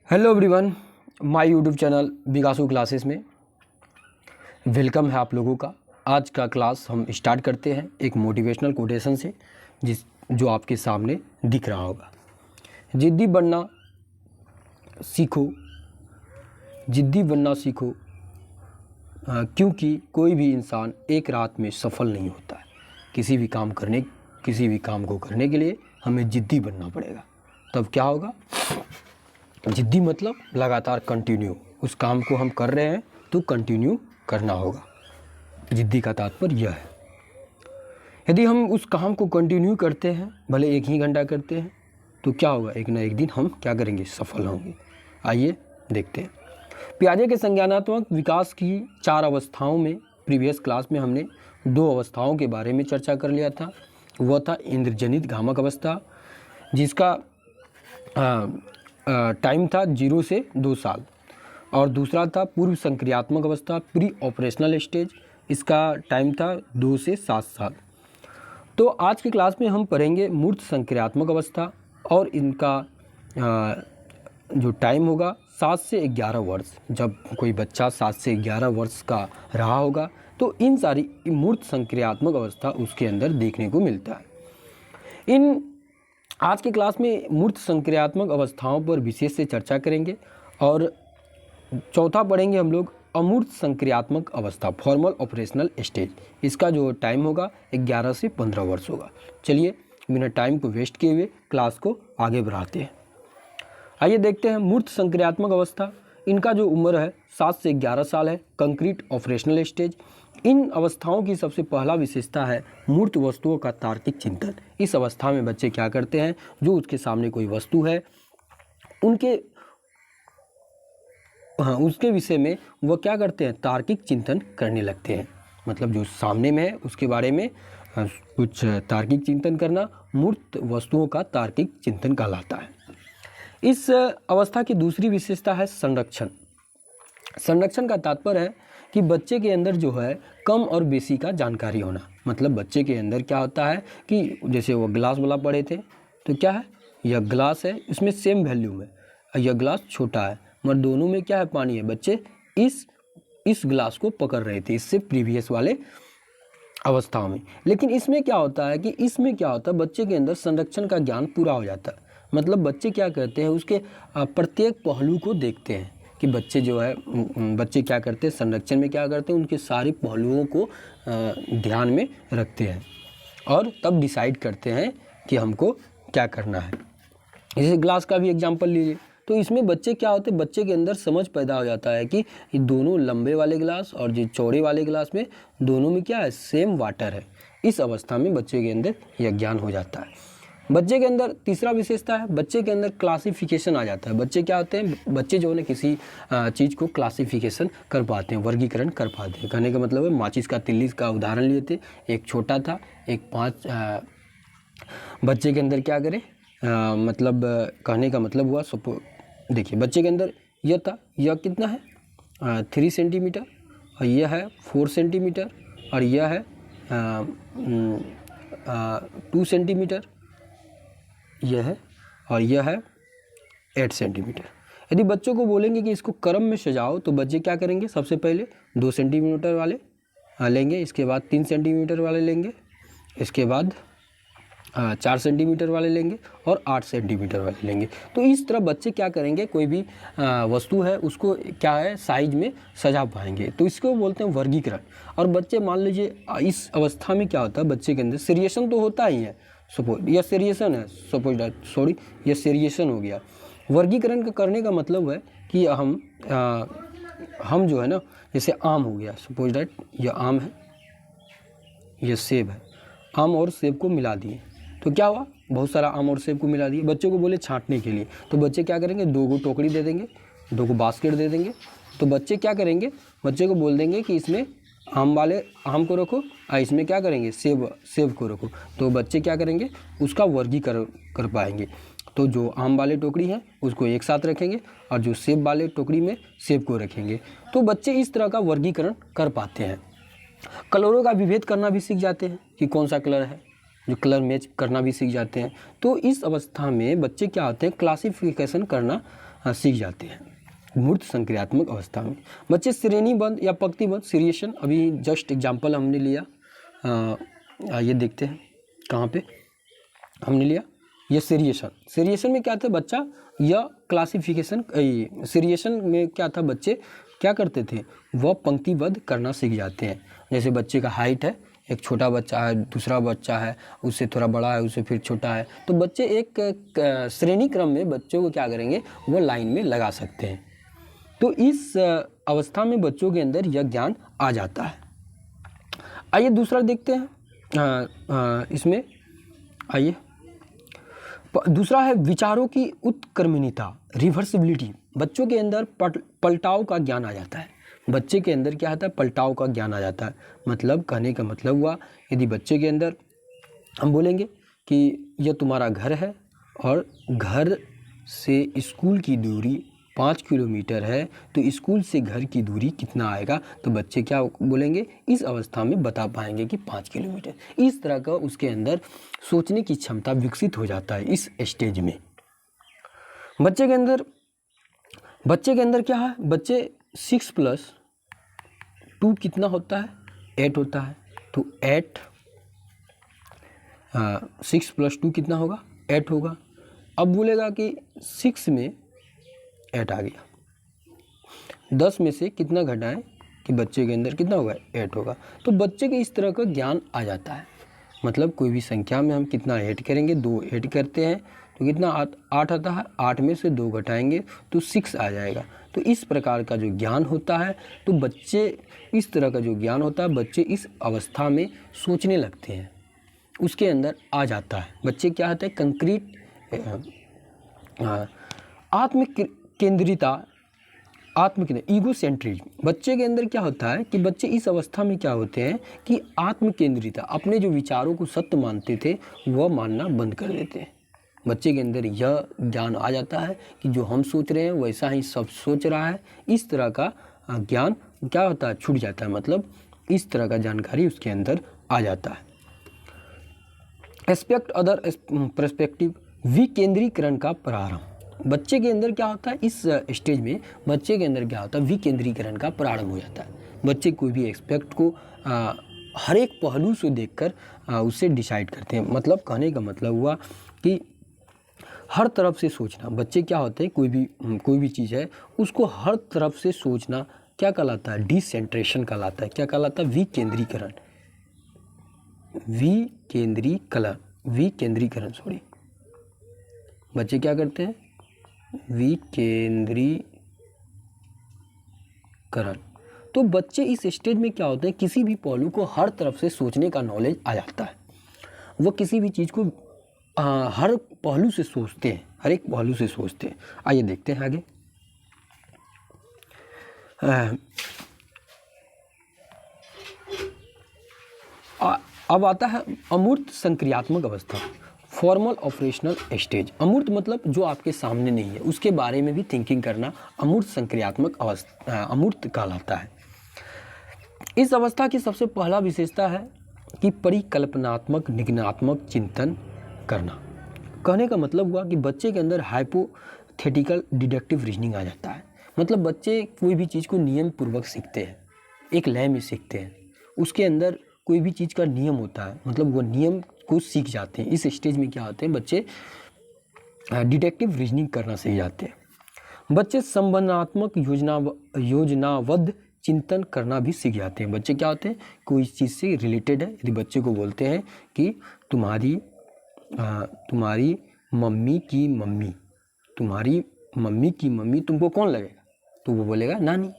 Hello everyone, my YouTube channel Vikasu classes में welcome है आप लोगों का। आज का क्लास हम स्टार्ट करते हैं एक मोटिवेशनल कोटेशन से जो आपके सामने दिख रहा होगा। जिद्दी बनना सीखो, जिद्दी बनना सीखो, क्योंकि कोई भी इंसान एक रात में सफल नहीं होता है। किसी भी काम को करने के लिए हमें जिद्दी बनना पड़ेगा, तब क्या होगा। जिद्दी मतलब लगातार कंटिन्यू, उस काम को हम कर रहे हैं तो कंटिन्यू करना होगा। जिद्दी का तात्पर्य यह है। यदि हम उस काम को कंटिन्यू करते हैं, भले एक ही घंटा करते हैं, तो क्या होगा, एक ना एक दिन हम क्या करेंगे, सफल होंगे। आइए देखते हैं। पियाजे के संज्ञानात्मक विकास की 4 अवस्थाओं में प्रीवियस क्लास में हमने 2 अवस्थाओं के बारे में चर्चा कर लिया था। वह था इंद्रजनित भ्रामक अवस्था, जिसका टाइम था 0 से 2 साल, और दूसरा था पूर्व संक्रियात्मक अवस्था, प्री ऑपरेशनल स्टेज, इसका टाइम था 2 से 7 साल। तो आज की क्लास में हम पढ़ेंगे मूर्त संक्रियात्मक अवस्था, और इनका जो टाइम होगा 7 से 11 वर्ष। जब कोई बच्चा 7 से 11 वर्ष का रहा होगा तो इन सारी मूर्त संक्रियात्मक अवस्था उसके अंदर देखने को मिलता है। आज की क्लास में मूर्त संक्रियात्मक अवस्थाओं पर विशेष से चर्चा करेंगे, और चौथा पढ़ेंगे हम लोग अमूर्त संक्रियात्मक अवस्था, फॉर्मल ऑपरेशनल स्टेज। इसका जो टाइम होगा 11 से 15 वर्ष होगा। चलिए बिना टाइम को वेस्ट किए हुए क्लास को आगे बढ़ाते हैं। आइए देखते हैं मूर्त संक्रियात्मक अवस्था। इनका जो उम्र है 7 से 11 साल है। Concrete operational stage. इन अवस्थाओं की सबसे पहला विशेषता है मूर्त वस्तुओं का तार्किक चिंतन। इस अवस्था में बच्चे क्या करते हैं, जो उसके सामने कोई वस्तु है उसके विषय में वह क्या करते हैं, तार्किक चिंतन करने लगते हैं। मतलब जो सामने में है उसके बारे में कुछ तार्किक चिंतन करना मूर्त वस्तुओं का तार्किक चिंतन कहलाता है। इस अवस्था की दूसरी विशेषता है संरक्षण। संरक्षण का तात्पर्य है कि बच्चे के अंदर जो है कम और बेसी का जानकारी होना। मतलब बच्चे के अंदर क्या होता है कि जैसे वो ग्लास वाला पढ़े थे, तो क्या है, यह ग्लास है, इसमें सेम वैल्यूम है, यह ग्लास छोटा है, मगर दोनों में क्या है, पानी है। बच्चे इस ग्लास को पकड़ रहे थे इससे प्रीवियस वाले अवस्थाओं में। लेकिन इसमें क्या होता है बच्चे के अंदर संरक्षण का ज्ञान पूरा हो जाता है। मतलब बच्चे क्या करते हैं, उसके प्रत्येक पहलू को देखते हैं कि बच्चे क्या करते हैं, संरक्षण में क्या करते हैं, उनके सारे पहलुओं को ध्यान में रखते हैं और तब डिसाइड करते हैं कि हमको क्या करना है। जैसे ग्लास का भी एग्जांपल लीजिए, तो इसमें बच्चे क्या होते हैं, बच्चे के अंदर समझ पैदा हो जाता है कि ये दोनों लंबे वाले ग्लास और जो चौड़े वाले ग्लास में दोनों में क्या है, सेम वाटर है। इस अवस्था में बच्चे के अंदर यह ज्ञान हो जाता है। बच्चे के अंदर तीसरा विशेषता है, बच्चे के अंदर क्लासिफिकेशन आ जाता है। बच्चे क्या होते हैं, बच्चे जो है किसी चीज़ को क्लासिफिकेशन कर पाते हैं, वर्गीकरण कर पाते हैं। कहने का मतलब है, माचिस का तिल्ली का उदाहरण लिए थे, एक छोटा था, एक 5। बच्चे के अंदर क्या करे, मतलब कहने का मतलब हुआ, देखिए बच्चे के अंदर यह था, यह कितना है 3 सेंटीमीटर, और यह है 4 सेंटीमीटर, और यह है 2 सेंटीमीटर, यह है, और यह है 8 सेंटीमीटर। यदि बच्चों को बोलेंगे कि इसको क्रम में सजाओ, तो बच्चे क्या करेंगे, सबसे पहले 2 सेंटीमीटर वाले लेंगे, इसके बाद 3 सेंटीमीटर वाले लेंगे, इसके बाद 4 सेंटीमीटर वाले लेंगे, और 8 सेंटीमीटर वाले लेंगे। तो इस तरह बच्चे क्या करेंगे, कोई भी वस्तु है उसको क्या है, साइज में सजा पाएंगे। तो इसको बोलते हैं वर्गीकरण। और बच्चे मान लीजिए इस अवस्था में क्या होता है, बच्चे के अंदर सीरिएशन तो होता ही है, यह सीरिएशन है, यह सीरिएशन हो गया। वर्गीकरण का करने का मतलब है कि हम जो है ना, जैसे आम हो गया, सपोज दैट यह आम है, यह सेब है, आम और सेब को मिला दिए, तो क्या हुआ, बहुत सारा आम और सेब को मिला दिए। बच्चों को बोले छांटने के लिए, तो बच्चे क्या करेंगे, 2 टोकरी दे देंगे, 2 बास्केट दे देंगे। तो बच्चे क्या करेंगे, बच्चे को बोल देंगे कि इसमें आम को रखो, और इसमें क्या करेंगे, सेब को रखो। तो बच्चे क्या करेंगे, उसका वर्गीकरण कर पाएंगे। तो जो आम वाले टोकरी है उसको एक साथ रखेंगे, और जो सेब वाले टोकरी में सेब को रखेंगे। तो बच्चे इस तरह का वर्गीकरण कर पाते हैं। कलरों का विभेद करना भी सीख जाते हैं कि कौन सा कलर है, जो कलर मैच करना भी सीख जाते हैं। तो इस अवस्था में बच्चे क्या होते हैं, क्लासिफिकेशन करना सीख जाते हैं मूर्त संक्रियात्मक अवस्था में। बच्चे श्रेणीबद्ध या पंक्तिबद्ध सीरिएशन, अभी जस्ट एग्जाम्पल हमने लिया, ये देखते हैं कहाँ पे हमने लिया, ये सीरिएशन में क्या था बच्चा, या क्लासिफिकेशन, सीरिएशन में क्या था, बच्चे क्या करते थे, वह पंक्तिबद्ध करना सीख जाते हैं। जैसे बच्चे का हाइट है, एक छोटा बच्चा है, दूसरा बच्चा है, उससे थोड़ा बड़ा है, उससे फिर छोटा है, तो बच्चे एक श्रेणी क्रम में बच्चों को क्या करेंगे, वो लाइन में लगा सकते हैं। तो इस अवस्था में बच्चों के अंदर यह ज्ञान आ जाता है। आइए दूसरा देखते हैं, इसमें आइए दूसरा है विचारों की उत्क्रमणिता, रिवर्सिबिलिटी। बच्चों के अंदर पलटाव का ज्ञान आ जाता है। बच्चे के अंदर क्या आता है, पलटाव का ज्ञान आ जाता है। मतलब कहने का मतलब हुआ, यदि बच्चे के अंदर हम बोलेंगे कि यह तुम्हारा घर है और घर से स्कूल की दूरी 5 किलोमीटर है, तो स्कूल से घर की दूरी कितना आएगा, तो बच्चे क्या बोलेंगे, इस अवस्था में बता पाएंगे कि 5 किलोमीटर। इस तरह का उसके अंदर सोचने की क्षमता विकसित हो जाता है इस स्टेज में। बच्चे के अंदर क्या है, बच्चे 6 + 2 कितना होता है, 8 होता है। तो 8 6 + 2 कितना होगा, 8 होगा। अब बोलेगा कि 6 में 8 आ गया, 10 में से कितना घटाएं कि बच्चे के अंदर कितना होगा, 8 होगा। तो बच्चे के इस तरह का ज्ञान आ जाता है। मतलब कोई भी संख्या में हम कितना ऐड करेंगे, 2 ऐड करते हैं तो कितना 8 आता है, 8 में से 2 घटाएंगे तो 6 आ जाएगा। तो इस प्रकार का जो ज्ञान होता है, तो बच्चे इस तरह का जो ज्ञान होता है, बच्चे इस अवस्था में सोचने लगते हैं, उसके अंदर आ जाता है। बच्चे क्या होता है, कंक्रीट ईगोसेंट्रिज्म। बच्चे के अंदर क्या होता है कि बच्चे इस अवस्था में क्या होते हैं कि आत्मकेंद्रिता, अपने जो विचारों को सत्य मानते थे वह मानना बंद कर देते हैं। बच्चे के अंदर यह ज्ञान आ जाता है कि जो हम सोच रहे हैं वैसा ही सब सोच रहा है। इस तरह का ज्ञान क्या होता है, छूट जाता है। मतलब इस तरह का जानकारी उसके अंदर आ जाता है। एस्पेक्ट अदर पर्सपेक्टिव, विकेंद्रीकरण का प्रारंभ। बच्चे के अंदर क्या होता है, इस स्टेज में बच्चे के अंदर क्या होता है, विकेंद्रीकरण का प्रारंभ हो जाता है। बच्चे कोई भी एस्पेक्ट को हर एक पहलू से देखकर उसे डिसाइड करते हैं। मतलब कहने का मतलब हुआ कि हर तरफ से सोचना। बच्चे क्या होते हैं, कोई भी चीज़ है उसको हर तरफ से सोचना क्या कहलाता है, डिसेंट्रेशन कहलाता है। क्या कहलाता है, विकेंद्रीकरण। विकेंद्रीकरण सॉरी, बच्चे क्या करते हैं, विकेंद्रीकरण। तो बच्चे इस स्टेज में क्या होते हैं, किसी भी पहलू को हर तरफ से सोचने का नॉलेज आ जाता है। वो किसी भी चीज़ को हर पहलू से सोचते हैं, हर एक पहलू से सोचते हैं। आइए देखते हैं आगे। अब आता है अमूर्त संक्रियात्मक अवस्था, फॉर्मल ऑपरेशनल स्टेज। अमूर्त मतलब जो आपके सामने नहीं है, उसके बारे में भी थिंकिंग करना अमूर्त संक्रियात्मक अवस्था, अमूर्त कहलाता है। इस अवस्था की सबसे पहला विशेषता है कि परिकल्पनात्मक निगमनात्मक चिंतन करना। कहने का मतलब हुआ कि बच्चे के अंदर हाइपोथेटिकल डिडक्टिव रीजनिंग आ जाता है। मतलब बच्चे कोई भी चीज़ को नियम पूर्वक सीखते हैं, एक लय में सीखते हैं। उसके अंदर कोई भी चीज़ का नियम होता है, मतलब वो नियम को सीख जाते हैं। इस स्टेज में क्या होते हैं, बच्चे डिडक्टिव रीजनिंग करना सीख जाते हैं। बच्चे संबंधात्मक योजनाबद्ध चिंतन करना भी सीख जाते हैं। बच्चे क्या होते हैं, कोई चीज़ से रिलेटेड है, यदि बच्चे को बोलते हैं कि तुम्हारी मम्मी की मम्मी तुमको कौन लगेगा, तो वो बोलेगा नानी।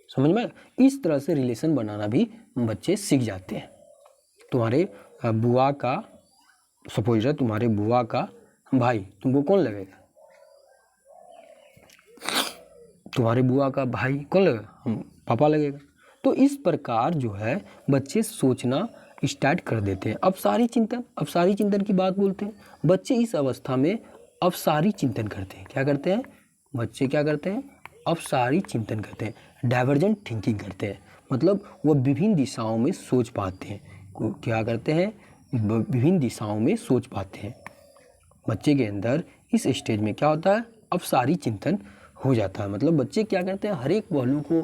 समझ में, इस तरह से रिलेशन बनाना भी बच्चे सीख जाते हैं। तुम्हारे बुआ का, सपोज है तुम्हारे बुआ का भाई तुमको कौन लगेगा, तुम्हारे बुआ का भाई कौन लगेगा, हम पापा लगेगा। तो इस प्रकार जो है बच्चे सोचना स्टार्ट कर देते हैं। अपसारी चिंतन की बात बोलते हैं। बच्चे इस अवस्था में अपसारी चिंतन करते हैं। क्या करते हैं बच्चे, क्या करते हैं, अपसारी चिंतन करते हैं, डाइवर्जेंट थिंकिंग करते हैं। मतलब वो विभिन्न दिशाओं में सोच पाते हैं। क्या करते हैं, विभिन्न दिशाओं में सोच पाते हैं। बच्चे के अंदर इस स्टेज में क्या होता है, अपसारी चिंतन हो जाता है। मतलब बच्चे क्या करते हैं, हर एक पहलू को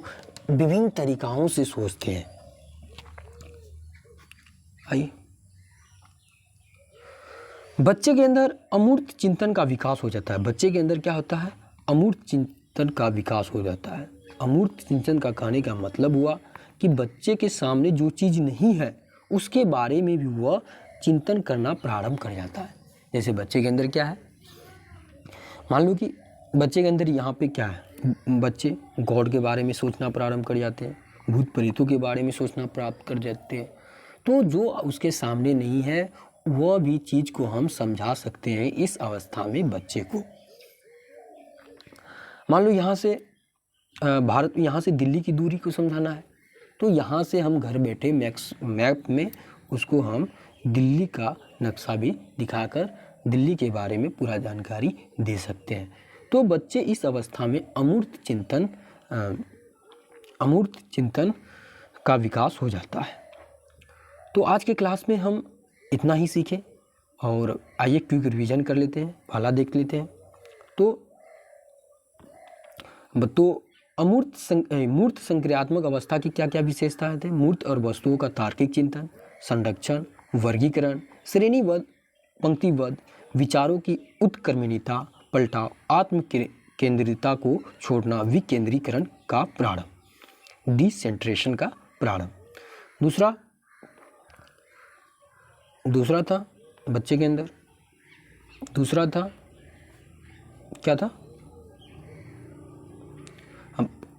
विभिन्न तरीकाओं से सोचते हैं। आइए, बच्चे के अंदर अमूर्त चिंतन का विकास हो जाता है। बच्चे के अंदर क्या होता है, अमूर्त चिंतन का विकास हो जाता है। अमूर्त चिंतन का कहने का मतलब हुआ कि बच्चे के सामने जो चीज़ नहीं है उसके बारे में भी वह चिंतन करना प्रारंभ कर जाता है। जैसे बच्चे के अंदर क्या है, मान लो कि बच्चे के अंदर यहाँ पे क्या है, बच्चे गॉड के बारे में सोचना प्रारंभ कर जाते हैं, भूत प्रेतों के बारे में सोचना प्राप्त कर जाते हैं। तो जो उसके सामने नहीं है वह भी चीज़ को हम समझा सकते हैं इस अवस्था में बच्चे को। मान लो यहाँ से यहाँ से दिल्ली की दूरी को समझाना है, तो यहाँ से हम घर बैठे मैप में उसको हम दिल्ली का नक्शा भी दिखाकर दिल्ली के बारे में पूरा जानकारी दे सकते हैं। तो बच्चे इस अवस्था में अमूर्त चिंतन का विकास हो जाता है। तो आज के क्लास में हम इतना ही सीखे और आइए क्विक रिवीजन कर लेते हैं, पहला देख लेते हैं। तो मूर्त संक्रियात्मक अवस्था की क्या क्या विशेषताएं थे। मूर्त और वस्तुओं का तार्किक चिंतन, संरक्षण, वर्गीकरण, श्रेणीबद्ध, पंक्तिबद्ध, विचारों की उत्क्रमणीयता, पलटाव, आत्म केंद्रितता को छोड़ना, विकेंद्रीकरण का प्रारंभ, डिसेंट्रेशन का प्रारंभ। दूसरा था बच्चे के अंदर, दूसरा था क्या था,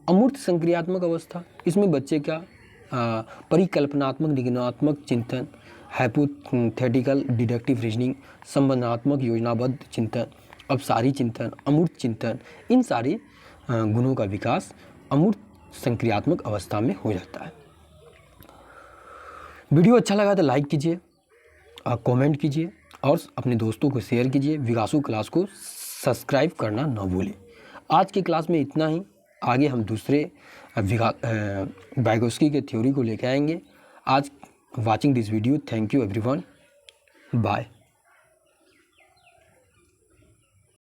अमूर्त संक्रियात्मक अवस्था। इसमें बच्चे का परिकल्पनात्मक निगमनात्मक चिंतन, हाइपोथेटिकल डिडक्टिव रीजनिंग, संबंधात्मक योजनाबद्ध चिंतन, अपसारी चिंतन, अमूर्त चिंतन, इन सारे गुणों का विकास अमूर्त संक्रियात्मक अवस्था में हो जाता है। वीडियो अच्छा लगा तो लाइक कीजिए, कमेंट कीजिए और अपने दोस्तों को शेयर कीजिए। विकासू क्लास को सब्सक्राइब करना ना भूलें। आज की क्लास में इतना ही, आगे हम दूसरे वाइगोत्स्की के थ्योरी को लेकर आएंगे। आज watching this video, thank you everyone, bye.